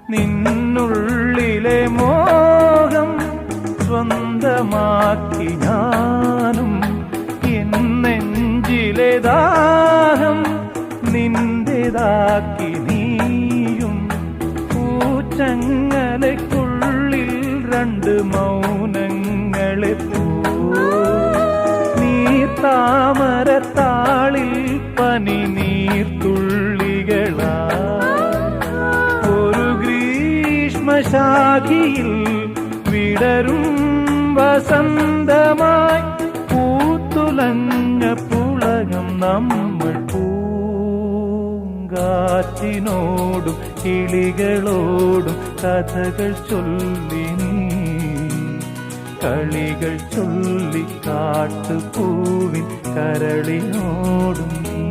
നിന്നുള്ളിലെ മോഹം സ്വന്തമാക്കി ഞാനും, എന്നെഞ്ചിലെ ദാഹം നിന്റേതാക്കി നീയും. പൂച്ചങ്ങലയ്ക്കുള്ളിൽ രണ്ട് മൗനങ്ങളെ പോ, നീർത്താമരത്താളിൽ പനി നീർത്തുള്ളികളാ, ഒരു ഗ്രീഷ്മശാഖിയിൽ വിടരും വസന്തമായി പൂത്തുലഞ്ഞ പുളകം നമ്മൾ. പൂങ്കാറ്റിനോടും കിളികളോടും കഥകൾ ചൊല്ലി നീ, കളികൾ ചൊല്ലി കാട്ടുപൂവിൻ കരളിനോടും നീ.